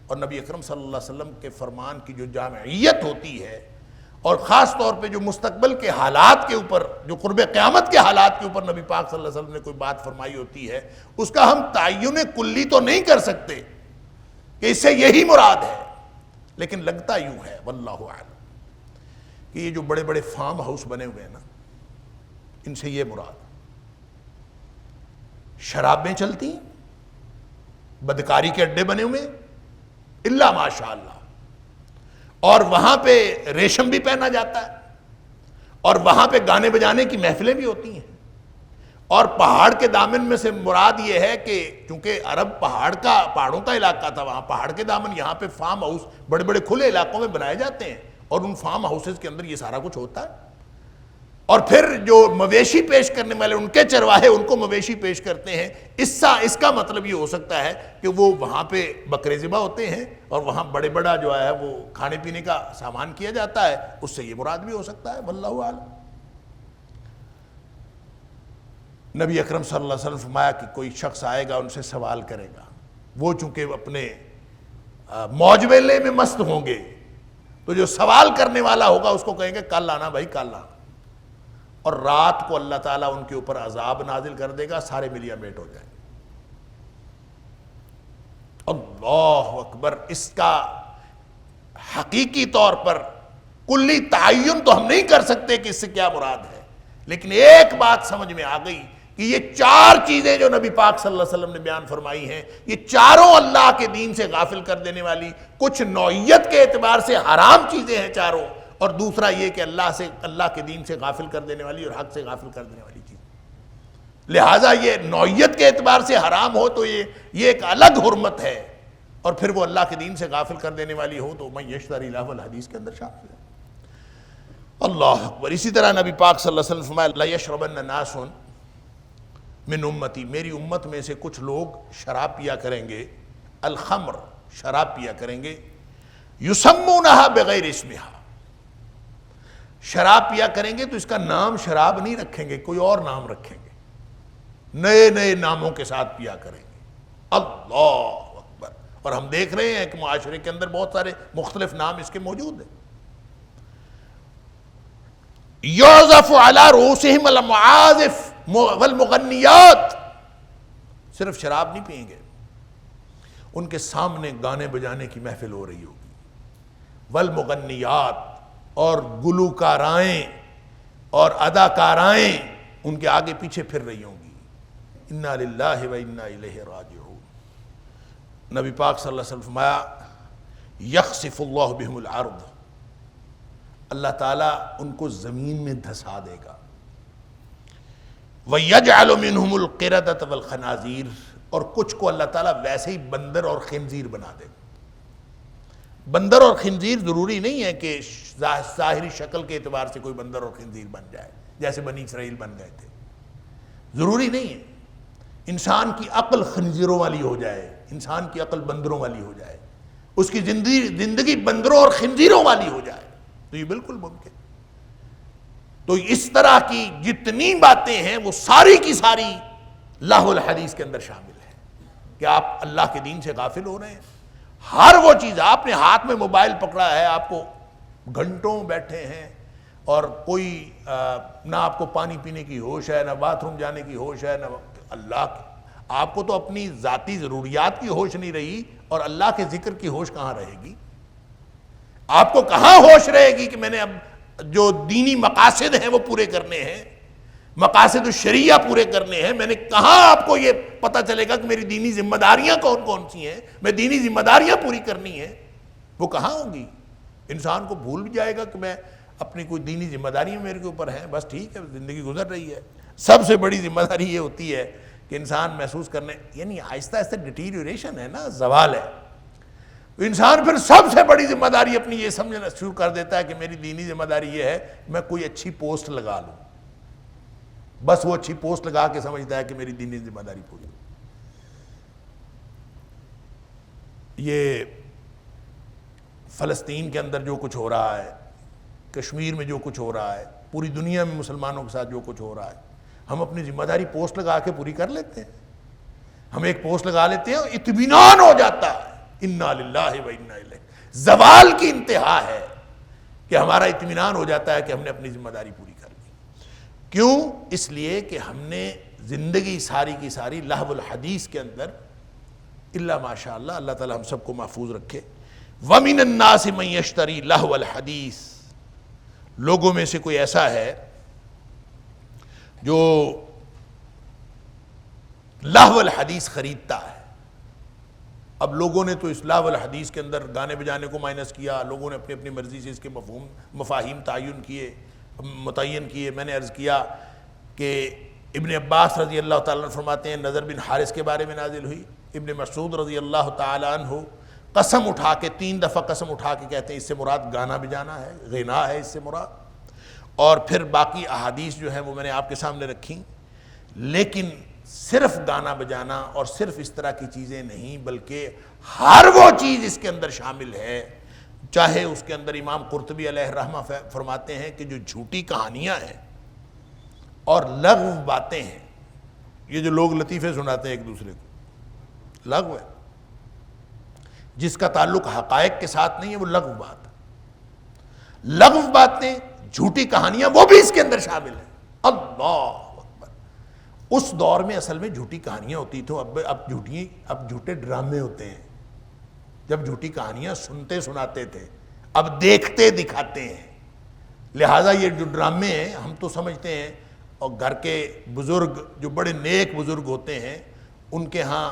اور نبی اکرم صلی اللہ علیہ وسلم کے فرمان کی جو جامعیت ہوتی ہے اور خاص طور پہ جو مستقبل کے حالات کے اوپر، جو قرب قیامت کے حالات کے اوپر نبی پاک صلی اللہ علیہ وسلم نے کوئی بات فرمائی ہوتی ہے، اس کا ہم تعین کلی تو نہیں کر سکتے کہ اس سے یہی مراد ہے، لیکن لگتا یوں ہے واللہ اعلم کہ یہ جو بڑے بڑے فارم ہاؤس بنے ہوئے ہیں نا، ان سے یہ مراد، شرابیں چلتی ہیں، بدکاری کے اڈے بنے ہوئے الا ماشاء اللہ، اور وہاں پہ ریشم بھی پہنا جاتا ہے، اور وہاں پہ گانے بجانے کی محفلیں بھی ہوتی ہیں، اور پہاڑ کے دامن میں سے مراد یہ ہے کہ چونکہ عرب پہاڑوں کا علاقہ تھا، وہاں پہاڑ کے دامن، یہاں پہ فارم ہاؤس بڑے بڑے کھلے علاقوں میں بنائے جاتے ہیں، اور ان فارم ہاؤسز کے اندر یہ سارا کچھ ہوتا ہے۔ اور پھر جو مویشی پیش کرنے والے ان کے چرواہے ان کو مویشی پیش کرتے ہیں، اس کا مطلب یہ ہو سکتا ہے کہ وہ وہاں پہ بکرے ذبح ہوتے ہیں اور وہاں بڑے بڑا جو ہے وہ کھانے پینے کا سامان کیا جاتا ہے، اس سے یہ مراد بھی ہو سکتا ہے واللہ اعلم۔ نبی اکرم صلی اللہ علیہ وسلم فرمایا کہ کوئی شخص آئے گا ان سے سوال کرے گا، وہ چونکہ اپنے موج میلے میں مست ہوں گے تو جو سوال کرنے والا ہوگا اس کو کہیں گے کل آنا بھائی، کل آنا، اور رات کو اللہ تعالیٰ ان کے اوپر عذاب نازل کر دے گا، سارے ملیا میٹ ہو جائیں گے۔ اللہ اکبر۔ اس کا حقیقی طور پر کلی تعین تو ہم نہیں کر سکتے کہ اس سے کیا مراد ہے، لیکن ایک بات سمجھ میں آ گئی کہ یہ چار چیزیں جو نبی پاک صلی اللہ علیہ وسلم نے بیان فرمائی ہیں، یہ چاروں اللہ کے دین سے غافل کر دینے والی، کچھ نوعیت کے اعتبار سے حرام چیزیں ہیں چاروں، اور دوسرا یہ کہ اللہ کے دین سے غافل کر دینے والی اور حق سے غافل کر دینے والی چیز، لہٰذا یہ نوعیت کے اعتبار سے حرام ہو تو یہ ایک الگ حرمت ہے، اور پھر وہ اللہ کے دین سے غافل کر دینے والی ہو تو من یشتری لہو الحدیث کے اندر شامل ہے۔ اللہ اکبر۔ اسی طرح نبی پاک صلی اللہ علیہ وسلم فرمایا لا یشربن ناس من امتی، میری امت میں سے کچھ لوگ شراب پیا کریں گے، الخمر، شراب پیا کریں گے، یسمونہا بغیر اسمہا، شراب پیا کریں گے تو اس کا نام شراب نہیں رکھیں گے، کوئی اور نام رکھیں گے، نئے نئے ناموں کے ساتھ پیا کریں گے۔ اللہ اکبر۔ اور ہم دیکھ رہے ہیں کہ معاشرے کے اندر بہت سارے مختلف نام اس کے موجود ہیں۔ یعزف علی رؤوسہم المعازف والمغنیات، صرف شراب نہیں پئیں گے، ان کے سامنے گانے بجانے کی محفل ہو رہی ہوگی، والمغنیات، اور گلوکارائیں اور اداکارائیں ان کے آگے پیچھے پھر رہی ہوں گی۔ انا للہ و انا الیہ راجعون۔ نبی پاک صلی اللہ علیہ وسلم فرمایا یخسف اللہ بہم الارض، اللہ تعالیٰ ان کو زمین میں دھسا دے گا۔ وَيَجْعَلُ مِنْهُمُ الْقِرَدَةَ وَالْخَنَازِيرَ، اور کچھ کو اللہ تعالیٰ ویسے ہی بندر اور خنزیر بنا دے. بندر اور خنزیر ضروری نہیں ہے کہ ظاہری شکل کے اعتبار سے کوئی بندر اور خنزیر بن جائے جیسے بنی اسرائیل بن گئے تھے، ضروری نہیں ہے. انسان کی عقل خنزیروں والی ہو جائے، انسان کی عقل بندروں والی ہو جائے، اس کی زندگی بندروں اور خنزیروں والی ہو جائے تو یہ بالکل ممکن. تو اس طرح کی جتنی باتیں ہیں وہ ساری کی ساری لہو الحدیث کے اندر شامل ہے کہ آپ اللہ کے دین سے غافل ہو رہے ہیں. ہر وہ چیز، آپ نے ہاتھ میں موبائل پکڑا ہے، آپ کو گھنٹوں بیٹھے ہیں اور کوئی نہ آپ کو پانی پینے کی ہوش ہے، نہ باتھ روم جانے کی ہوش ہے، نہ اللہ کی. آپ کو تو اپنی ذاتی ضروریات کی ہوش نہیں رہی اور اللہ کے ذکر کی ہوش کہاں رہے گی؟ آپ کو کہاں ہوش رہے گی کہ میں نے اب جو دینی مقاصد ہیں وہ پورے کرنے ہیں، مقاصد الشریعہ پورے کرنے ہیں. میں نے کہاں آپ کو یہ پتہ چلے گا کہ میری دینی ذمہ داریاں کون کون سی ہیں، میں دینی ذمہ داریاں پوری کرنی ہیں، وہ کہاں ہوں گی؟ انسان کو بھول بھی جائے گا کہ میں اپنی کوئی دینی ذمہ داریاں میرے کے اوپر ہیں، بس ٹھیک ہے زندگی گزر رہی ہے. سب سے بڑی ذمہ داری یہ ہوتی ہے کہ انسان محسوس کرنے، یعنی آہستہ آہستہ ڈیٹیریوریشن ہے نا، زوال ہے. انسان پھر سب سے بڑی ذمہ داری اپنی یہ سمجھنا شروع کر دیتا ہے کہ میری دینی ذمہ داری یہ ہے میں کوئی اچھی پوسٹ لگا لوں. بس وہ اچھی پوسٹ لگا کے سمجھتا ہے کہ میری دینی ذمہ داری پوری ہو. یہ فلسطین کے اندر جو کچھ ہو رہا ہے، کشمیر میں جو کچھ ہو رہا ہے، پوری دنیا میں مسلمانوں کے ساتھ جو کچھ ہو رہا ہے، ہم اپنی ذمہ داری پوسٹ لگا کے پوری کر لیتے ہیں. ہم ایک پوسٹ لگا لیتے ہیں، اطمینان ہو جاتا ہے. انا للہ و انا الیہ، زوال کی انتہا ہے کہ ہمارا اطمینان ہو جاتا ہے کہ ہم نے اپنی ذمہ داری پوری کر لی. کیوں؟ اس لیے کہ ہم نے زندگی ساری کی ساری لہو الحدیث کے اندر، الا ماشاء اللہ، اللہ تعالی ہم سب کو محفوظ رکھے. وَمِنَ النَّاسِ مَن يَشْتَرِي لَهْوَ الْحَدِيثِ، لوگوں میں سے کوئی ایسا ہے جو لہو الحدیث خریدتا ہے. اب لوگوں نے تو اس لہو الحدیث کے اندر گانے بجانے کو مائنس کیا، لوگوں نے اپنی اپنی مرضی سے اس کے مفاہیم متعین کیے. میں نے عرض کیا کہ ابن عباس رضی اللہ تعالیٰ عنہ فرماتے ہیں نضر بن حارث کے بارے میں نازل ہوئی. ابن مسعود رضی اللہ تعالیٰ عنہ قسم اٹھا کے 3 دفعہ قسم اٹھا کے کہتے ہیں اس سے مراد گانا بجانا ہے، غنا ہے اس سے مراد. اور پھر باقی احادیث جو ہیں وہ میں نے آپ کے سامنے رکھی. لیکن صرف گانا بجانا اور صرف اس طرح کی چیزیں نہیں، بلکہ ہر وہ چیز اس کے اندر شامل ہے. چاہے اس کے اندر امام قرطبی علیہ الرحمہ فرماتے ہیں کہ جو جھوٹی کہانیاں ہیں اور لغو باتیں ہیں، یہ جو لوگ لطیفے سناتے ہیں ایک دوسرے کو، لغو ہے. جس کا تعلق حقائق کے ساتھ نہیں ہے وہ لغو بات ہے. لغو باتیں، جھوٹی کہانیاں، وہ بھی اس کے اندر شامل ہیں. اللہ اکبر. اس دور میں اصل میں جھوٹی کہانیاں ہوتی تو اب جھوٹے ڈرامے ہوتے ہیں. جب جھوٹی کہانیاں سنتے سناتے تھے، اب دیکھتے دکھاتے ہیں. لہٰذا یہ جو ڈرامے ہیں ہم تو سمجھتے ہیں، اور گھر کے بزرگ جو بڑے نیک بزرگ ہوتے ہیں ان کے ہاں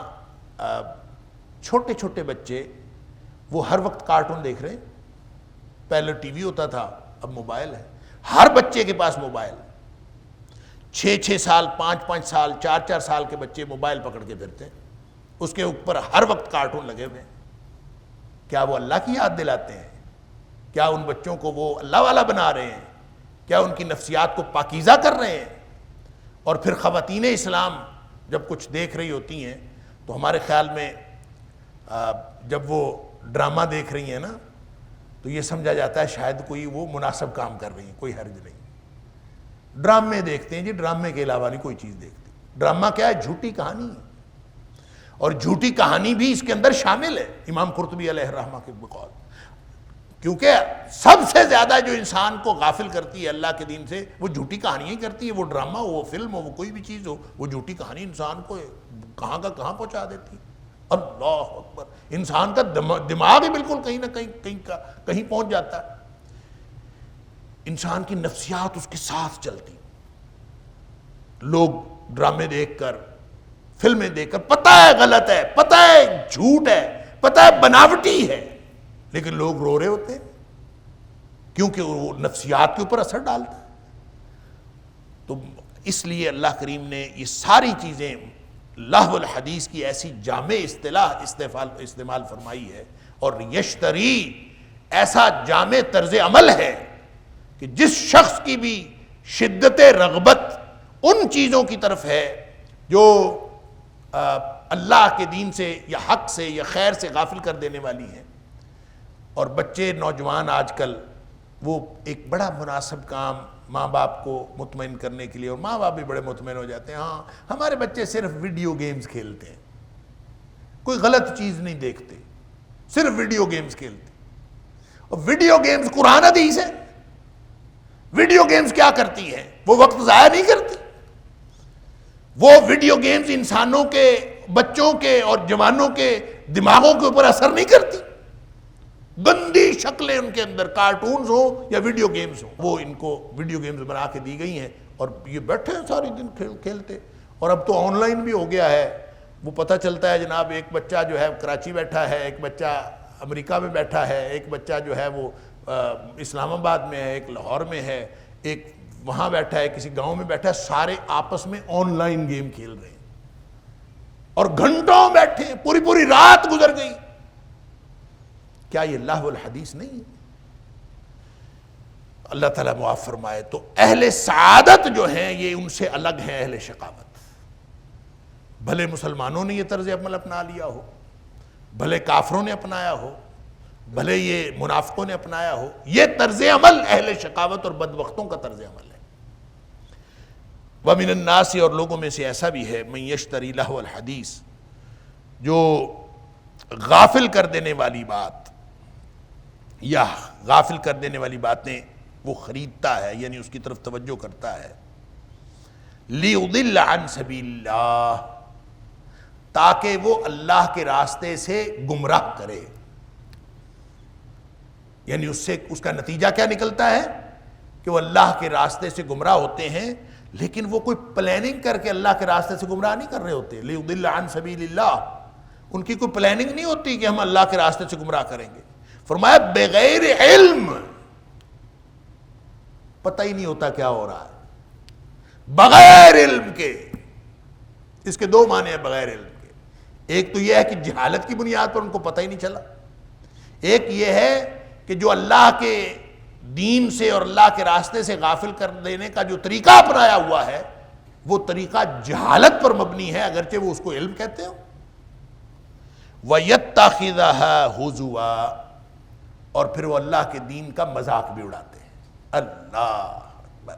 چھوٹے چھوٹے بچے وہ ہر وقت کارٹون دیکھ رہے ہیں. پہلے ٹی وی ہوتا تھا، اب موبائل ہے. ہر بچے کے پاس موبائل. 6 سال، 5 سال، 4 سال کے بچے موبائل پکڑ کے پھرتے ہیں. اس کے اوپر ہر وقت کارٹون لگے ہوئے ہیں. کیا وہ اللہ کی یاد دلاتے ہیں؟ کیا ان بچوں کو وہ اللہ والا بنا رہے ہیں؟ کیا ان کی نفسیات کو پاکیزہ کر رہے ہیں؟ اور پھر خواتین اسلام جب کچھ دیکھ رہی ہوتی ہیں تو ہمارے خیال میں جب وہ ڈرامہ دیکھ رہی ہیں نا تو یہ سمجھا جاتا ہے شاید کوئی وہ مناسب کام کر رہی ہیں، کوئی حرج نہیں. ڈرامے دیکھتے ہیں جی، ڈرامے کے علاوہ نہیں کوئی چیز دیکھتے. ڈرامہ کیا ہے؟ جھوٹی کہانی ہے. اور جھوٹی کہانی بھی اس کے اندر شامل ہے امام قرطبی علیہ الرحمہ کے بقول. کیونکہ سب سے زیادہ جو انسان کو غافل کرتی ہے اللہ کے دین سے وہ جھوٹی کہانیاں ہی کرتی ہے. وہ ڈرامہ ہو، وہ فلم ہو، وہ کوئی بھی چیز ہو، وہ جھوٹی کہانی انسان کو کہاں کا کہاں پہنچا دیتی. اللہ اکبر. انسان کا دماغ ہی بالکل کہیں نہ کہیں پہنچ جاتا ہے. انسان کی نفسیات اس کے ساتھ چلتی. لوگ ڈرامے دیکھ کر، فلمیں دیکھ کر، پتہ ہے غلط ہے، پتہ ہے جھوٹ ہے، پتہ ہے بناوٹی ہے، لیکن لوگ رو رہے ہوتے ہیں کیونکہ وہ نفسیات کے اوپر اثر ڈالتا ہے. تو اس لیے اللہ کریم نے یہ ساری چیزیں لہو الحدیث کی ایسی جامع اصطلاح استعمال فرمائی ہے، اور یشتری ایسا جامع طرز عمل ہے کہ جس شخص کی بھی شدت رغبت ان چیزوں کی طرف ہے جو اللہ کے دین سے یا حق سے یا خیر سے غافل کر دینے والی ہیں. اور بچے نوجوان آج کل وہ ایک بڑا مناسب کام ماں باپ کو مطمئن کرنے کے لیے، اور ماں باپ بھی بڑے مطمئن ہو جاتے ہیں، ہاں ہمارے بچے صرف ویڈیو گیمز کھیلتے ہیں، کوئی غلط چیز نہیں دیکھتے، صرف ویڈیو گیمز کھیلتے. اور ویڈیو گیمز قرآن حدیث ہے. ویڈیو گیمز کیا کرتی ہیں؟ وہ وقت ضائع نہیں کرتی. وہ ویڈیو گیمز انسانوں کے، بچوں کے اور جوانوں کے دماغوں کے اوپر اثر نہیں کرتی. گندی شکلیں ان کے اندر، کارٹونز ہوں یا ویڈیو گیمز ہوں، وہ ان کو ویڈیو گیمز بنا کے دی گئی ہیں، اور یہ بیٹھے ہیں ساری دن کھیلتے. اور اب تو آن لائن بھی ہو گیا ہے، وہ پتہ چلتا ہے جناب ایک بچہ جو ہے کراچی بیٹھا ہے، ایک بچہ امریکہ میں بیٹھا ہے، ایک بچہ جو ہے وہ اسلام آباد میں ہے، ایک لاہور میں ہے، ایک وہاں بیٹھا ہے، کسی گاؤں میں بیٹھا ہے، سارے آپس میں آن لائن گیم کھیل رہے ہیں اور گھنٹوں بیٹھے ہیں، پوری رات گزر گئی. کیا یہ لہو الحدیث نہیں ہے؟ اللہ تعالیٰ معاف فرمائے. تو اہل سعادت جو ہیں یہ ان سے الگ ہیں اہل شقاوت. بھلے مسلمانوں نے یہ طرز عمل اپنا لیا ہو، بھلے کافروں نے اپنایا ہو، بھلے یہ منافقوں نے اپنایا ہو، یہ طرز عمل اہل شقاوت اور بدبختوں کا طرز عمل ہے. وَمِنَ النَّاسِ، اور لوگوں میں سے ایسا بھی ہے، مَن یشتری لہو الحدیث، جو غافل کر دینے والی بات یا غافل کر دینے والی باتیں وہ خریدتا ہے، یعنی اس کی طرف توجہ کرتا ہے. لِيُضِلَّ عَن سَبِيلِ اللَّهِ، تاکہ وہ اللہ کے راستے سے گمراہ کرے. یعنی اس کا نتیجہ کیا نکلتا ہے کہ وہ اللہ کے راستے سے گمراہ ہوتے ہیں، لیکن وہ کوئی پلاننگ کر کے اللہ کے راستے سے گمراہ نہیں کر رہے ہوتے. لِيُضِلَّ عَن سَبِيلِ اللَّهِ، ان کی کوئی پلاننگ نہیں ہوتی کہ ہم اللہ کے راستے سے گمراہ کریں گے. فرمایا بغیر علم، پتہ ہی نہیں ہوتا کیا ہو رہا ہے، بغیر علم کے. اس کے دو معنی ہیں بغیر علم کے. ایک تو یہ ہے کہ جہالت کی بنیاد پر ان کو پتہ ہی نہیں چلا. ایک یہ ہے کہ جو اللہ کے دین سے اور اللہ کے راستے سے غافل کر دینے کا جو طریقہ اپنایا ہوا ہے وہ طریقہ جہالت پر مبنی ہے، اگرچہ وہ اس کو علم کہتے ہو. وَيَتَّخِذَهَا هُزُوًا، اور پھر وہ اللہ کے دین کا مذاق بھی اڑاتے ہیں. اللہ اکبر.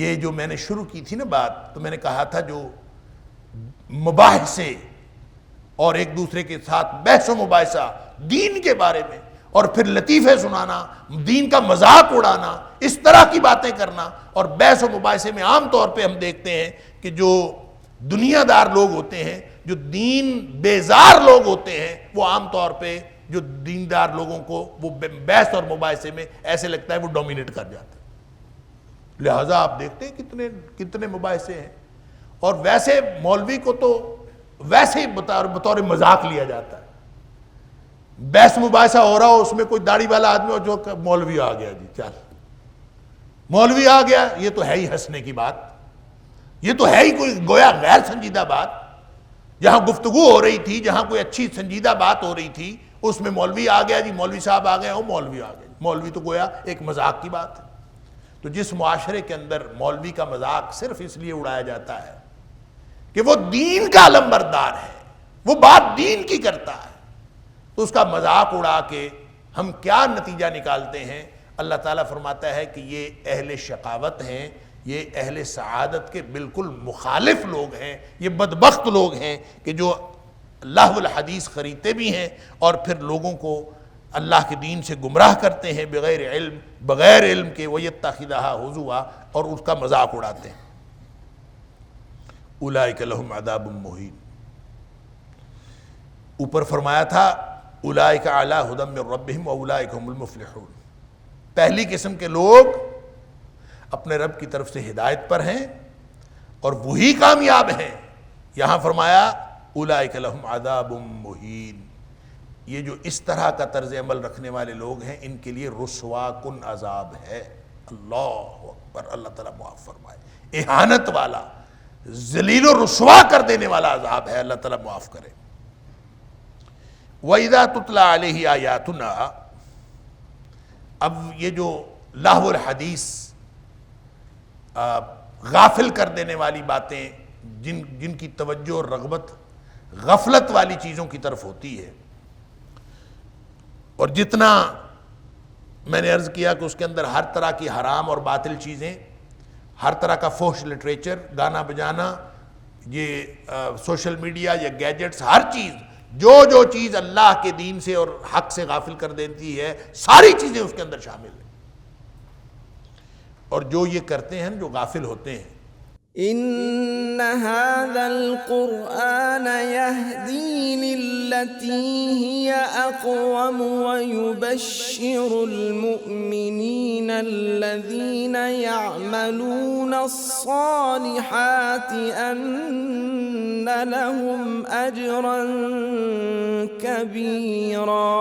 یہ جو میں نے شروع کی تھی نا بات، تو میں نے کہا تھا جو مباحثے اور ایک دوسرے کے ساتھ بحث و مباحثہ دین کے بارے میں، اور پھر لطیفے سنانا، دین کا مذاق اڑانا، اس طرح کی باتیں کرنا، اور بحث و مباحثے میں عام طور پہ ہم دیکھتے ہیں کہ جو دنیا دار لوگ ہوتے ہیں، جو دین بیزار لوگ ہوتے ہیں، وہ عام طور پہ جو دیندار لوگوں کو وہ بحث اور مباحثے میں ایسے لگتا ہے وہ ڈومینیٹ کر جاتے ہیں. لہٰذا آپ دیکھتے ہیں کتنے مباحثے ہیں. اور ویسے مولوی کو تو ویسے ہی بطور مذاق لیا جاتا ہے. بحث مباحثہ ہو رہا ہو، اس میں کوئی داڑھی والا آدمی ہو جو کہ مولوی آ گیا، جی چل مولوی آ گیا، یہ تو ہے ہی ہنسنے کی بات، یہ تو ہے ہی کوئی گویا غیر سنجیدہ بات. جہاں گفتگو ہو رہی تھی، جہاں کوئی اچھی سنجیدہ بات ہو رہی تھی، اس میں مولوی آ گیا، جی مولوی صاحب آ گئے، مولوی آ گئے. مولوی تو گویا ایک مذاق کی بات ہے. تو جس معاشرے کے اندر مولوی کا مذاق صرف اس لیے اڑایا جاتا ہے کہ وہ دین کا علمبردار ہے، وہ بات دین کی کرتا ہے، تو اس کا مذاق اڑا کے ہم کیا نتیجہ نکالتے ہیں؟ اللہ تعالیٰ فرماتا ہے کہ یہ اہل شقاوت ہیں، یہ اہل سعادت کے بالکل مخالف لوگ ہیں، یہ بدبخت لوگ ہیں کہ جو لہو الحدیث خریدتے بھی ہیں اور پھر لوگوں کو اللہ کے دین سے گمراہ کرتے ہیں بغیر علم کے. وَيَتَّخِذَهَا هُزُوًا، اور اس کا مذاق اڑاتے ہیں. اولئک لہم عذاب مہین. اوپر فرمایا تھا اولئک علی ھدی من ربہم واولئک ھم المفلحون. پہلی قسم کے لوگ اپنے رب کی طرف سے ہدایت پر ہیں اور وہی کامیاب ہیں. یہاں فرمایا اولئک لہم عذاب مہین. یہ جو اس طرح کا طرز عمل رکھنے والے لوگ ہیں ان کے لیے رسوا کن عذاب ہے. اللہ اکبر. اللہ تعالیٰ معاف فرمائے. اہانت والا، ذلیل و رسوا کر دینے والا عذاب ہے، اللہ تعالیٰ معاف کرے۔ وَإِذَا تُتْلَى عَلَيْهِ آيَاتُنَا، اب یہ جو لہو الحدیث، غافل کر دینے والی باتیں، جن کی توجہ اور رغبت غفلت والی چیزوں کی طرف ہوتی ہے، اور جتنا میں نے عرض کیا کہ اس کے اندر ہر طرح کی حرام اور باطل چیزیں، ہر طرح کا فحش لٹریچر، گانا بجانا، یہ سوشل میڈیا یا گیجٹس، ہر چیز جو چیز اللہ کے دین سے اور حق سے غافل کر دیتی ہے، ساری چیزیں اس کے اندر شامل ہیں۔ اور جو یہ کرتے ہیں، جو غافل ہوتے ہیں، إن هذا القرآن يهدي للتي هي أقوم ويبشر المؤمنين الذين يعملون الصالحات أن لهم أجرا كبيرا